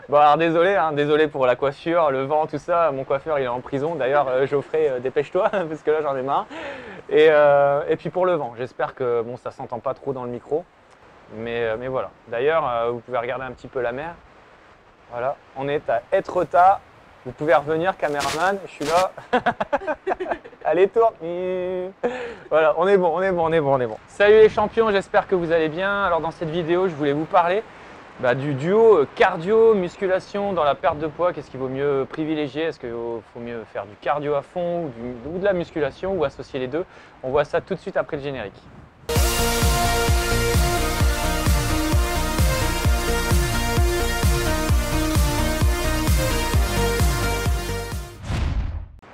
Bon alors désolé, hein, désolé pour la coiffure, le vent, tout ça. Mon coiffeur il est en prison. D'ailleurs, Geoffrey, dépêche-toi parce que là j'en ai marre. Et puis pour le vent, j'espère que bon, ça s'entend pas trop dans le micro. Mais voilà. D'ailleurs, vous pouvez regarder un petit peu la mer. Voilà, on est à Etretat. Vous pouvez revenir, caméraman, je suis là. Allez, tourne. Voilà, on est bon, on est bon, on est bon, on est bon. Salut les champions, j'espère que vous allez bien. Alors dans cette vidéo, je voulais vous parler du duo cardio, musculation dans la perte de poids. Qu'est-ce qu'il vaut mieux privilégier? Est-ce qu'il faut mieux faire du cardio à fond ou de la musculation ou associer les deux? On voit ça tout de suite après le générique.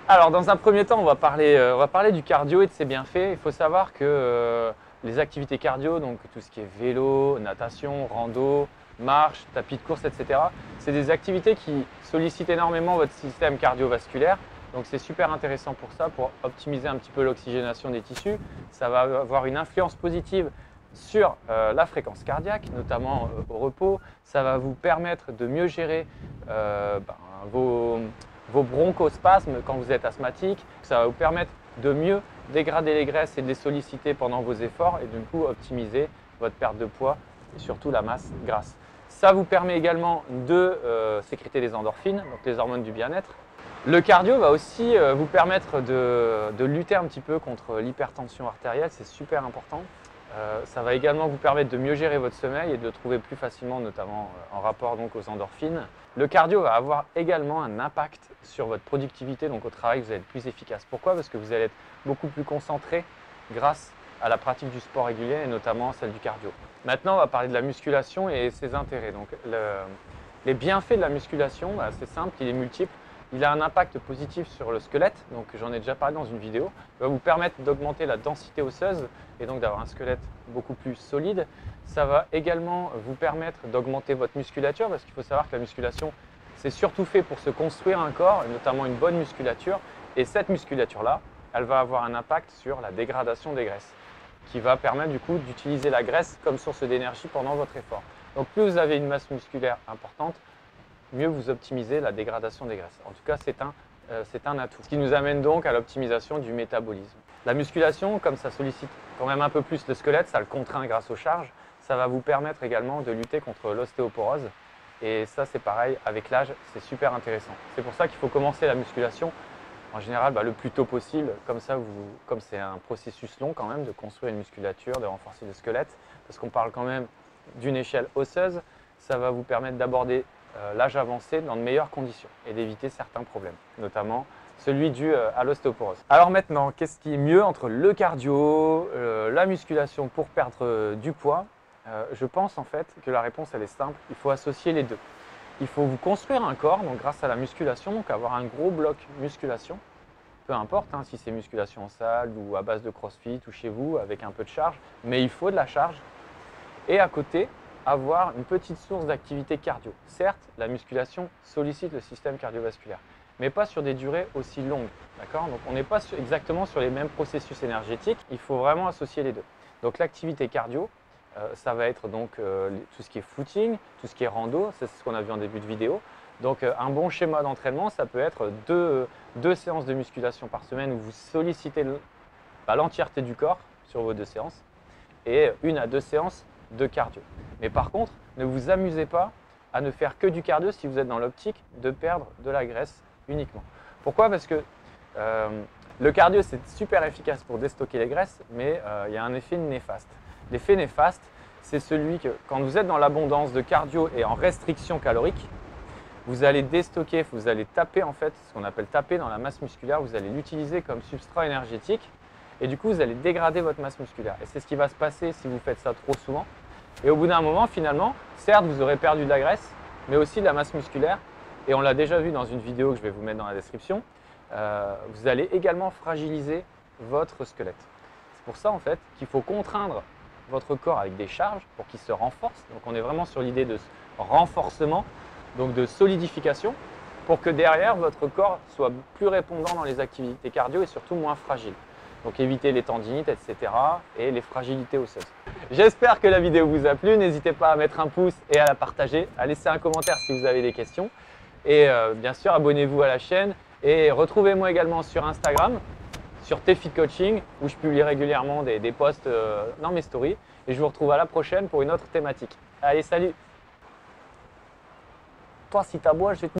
Alors dans un premier temps, on va parler du cardio et de ses bienfaits. Il faut savoir que les activités cardio, donc tout ce qui est vélo, natation, rando, marche, tapis de course, etc. C'est des activités qui sollicitent énormément votre système cardiovasculaire. Donc c'est super intéressant pour ça, pour optimiser un petit peu l'oxygénation des tissus. Ça va avoir une influence positive sur la fréquence cardiaque, notamment au repos. Ça va vous permettre de mieux gérer vos bronchospasmes quand vous êtes asthmatique. Ça va vous permettre de mieux dégrader les graisses et de les solliciter pendant vos efforts et du coup optimiser votre perte de poids et surtout la masse grasse. Ça vous permet également de sécréter des endorphines, donc les hormones du bien-être. Le cardio va aussi vous permettre de lutter un petit peu contre l'hypertension artérielle, c'est super important. Ça va également vous permettre de mieux gérer votre sommeil et de le trouver plus facilement, notamment en rapport donc aux endorphines. Le cardio va avoir également un impact sur votre productivité, donc au travail, vous allez être plus efficace. Pourquoi? Parce que vous allez être beaucoup plus concentré grâce à la pratique du sport régulier et notamment celle du cardio. Maintenant, on va parler de la musculation et ses intérêts. Donc, les bienfaits de la musculation, c'est simple, il est multiple. Il a un impact positif sur le squelette, donc j'en ai déjà parlé dans une vidéo. Il va vous permettre d'augmenter la densité osseuse et donc d'avoir un squelette beaucoup plus solide. Ça va également vous permettre d'augmenter votre musculature parce qu'il faut savoir que la musculation, c'est surtout fait pour se construire un corps, notamment une bonne musculature. Et cette musculature-là, elle va avoir un impact sur la dégradation des graisses qui va permettre du coup d'utiliser la graisse comme source d'énergie pendant votre effort. Donc plus vous avez une masse musculaire importante, mieux vous optimisez la dégradation des graisses. En tout cas, c'est un atout. Ce qui nous amène donc à l'optimisation du métabolisme. La musculation, comme ça sollicite quand même un peu plus le squelette, ça le contraint grâce aux charges, ça va vous permettre également de lutter contre l'ostéoporose. Et ça, c'est pareil, avec l'âge, c'est super intéressant. C'est pour ça qu'il faut commencer la musculation, en général, le plus tôt possible. Comme ça, comme c'est un processus long quand même de construire une musculature, de renforcer le squelette, parce qu'on parle quand même d'une échelle osseuse, ça va vous permettre d'aborder l'âge avancé dans de meilleures conditions et d'éviter certains problèmes, notamment celui dû à l'ostéoporose. Alors maintenant, qu'est-ce qui est mieux entre le cardio, la musculation pour perdre du poids? Je pense en fait que la réponse elle est simple, il faut associer les deux. Il faut vous construire un corps donc grâce à la musculation, donc avoir un gros bloc musculation, peu importe si c'est musculation en salle ou à base de crossfit ou chez vous avec un peu de charge, mais il faut de la charge. Et à côté, avoir une petite source d'activité cardio. Certes, la musculation sollicite le système cardiovasculaire, mais pas sur des durées aussi longues. D'accord? Donc on n'est pas exactement sur les mêmes processus énergétiques, il faut vraiment associer les deux. Donc l'activité cardio, ça va être donc tout ce qui est footing, tout ce qui est rando, c'est ce qu'on a vu en début de vidéo. Donc un bon schéma d'entraînement, ça peut être deux séances de musculation par semaine où vous sollicitez l'entièreté du corps sur vos 2 séances et 1 à 2 séances de cardio. Mais par contre, ne vous amusez pas à ne faire que du cardio si vous êtes dans l'optique de perdre de la graisse uniquement. Pourquoi? Parce que le cardio, c'est super efficace pour déstocker les graisses, mais il y a un effet néfaste. L'effet néfaste, c'est celui que quand vous êtes dans l'abondance de cardio et en restriction calorique, vous allez déstocker, vous allez taper en fait, ce qu'on appelle taper dans la masse musculaire, vous allez l'utiliser comme substrat énergétique et du coup vous allez dégrader votre masse musculaire. Et c'est ce qui va se passer si vous faites ça trop souvent. Et au bout d'un moment, finalement, certes, vous aurez perdu de la graisse, mais aussi de la masse musculaire. Et on l'a déjà vu dans une vidéo que je vais vous mettre dans la description. Vous allez également fragiliser votre squelette. C'est pour ça, en fait, qu'il faut contraindre votre corps avec des charges pour qu'il se renforce. Donc, on est vraiment sur l'idée de renforcement, donc de solidification, pour que derrière, votre corps soit plus répondant dans les activités cardio et surtout moins fragile. Donc éviter les tendinites, etc. et les fragilités osseuses. J'espère que la vidéo vous a plu. N'hésitez pas à mettre un pouce et à la partager, à laisser un commentaire si vous avez des questions. Et bien sûr, abonnez-vous à la chaîne et retrouvez-moi également sur Instagram, sur TFit Coaching, où je publie régulièrement des posts dans mes stories. Et je vous retrouve à la prochaine pour une autre thématique. Allez, salut! Toi, si t'aboies, je vais te...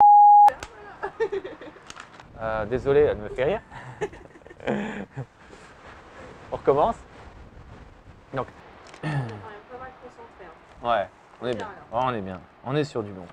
désolé, elle me fait rire. On recommence. Donc, On est quand même pas mal concentré. ouais, on est bien. Oh, on est bien. On est sur du bon.